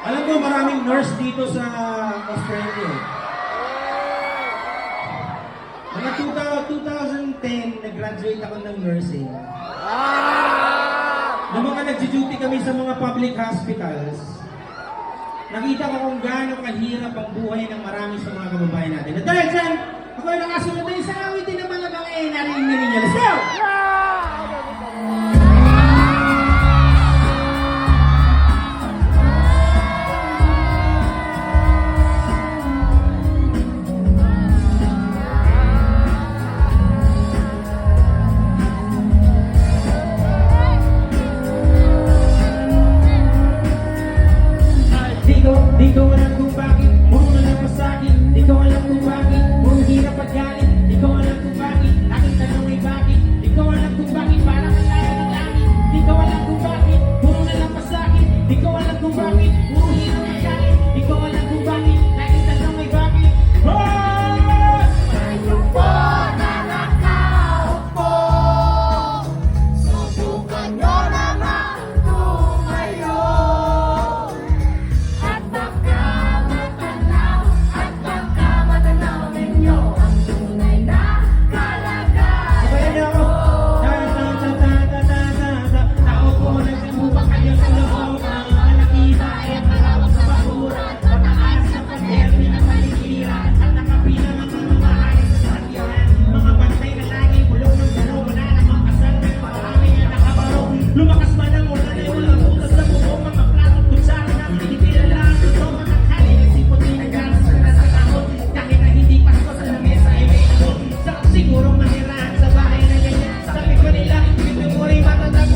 Alam mo, maraming nurse dito sa Australia. Mga 2010, nag-graduate ako ng nursing. Nung mga nag-duty kami sa mga public hospitals, nakita ko kung gaano kahirap ang buhay ng marami sa mga kababayan natin. At dahil dyan, ako ay nakasunod na isang awitin naman na mga narinig ninyo. Let's go! Di ko alam kung bakit, puro na lang masakit. Di ko alam kung bakit, puro hirap at galit. Di ko alam kung bakit, aking tanong ay bakit. Di ko alam kung bakit, parang ang layo ng langit. Di ko alam kung bakit, puro na lang masakit. Di ko alam kung bakit, puro hirap at galit. Di ko alam kung bakit, aking tanong ay bakit. Tayo po na nakaupo, subukan nyo naman tumayo. At baka matanaw ninyo ang tunay na kalagayan. Sabayan niyo ako. Naupo, nagsimuba kayo sa loob ng nakita ay ang malawak sa bakuran. Pataas sa pader, pinapaligiran. At nakapilang ang mga bahay sa sakyan. Mga bantay na lagi, bulong ng gano'n. Wala namang kasal, pero marami na nakabaro. Lumakas man ang ulan ay walang butas na buo. Mga platong kutsara na tinitira lang. Ito mga kali, nagsiputi na ganas na nasa tahon. Kahit na hindi pasko sa lamesa ay may ako. Sarap sigurong manirahan sa bahay na ganyan. Sabi ko nila, pinumuri matatag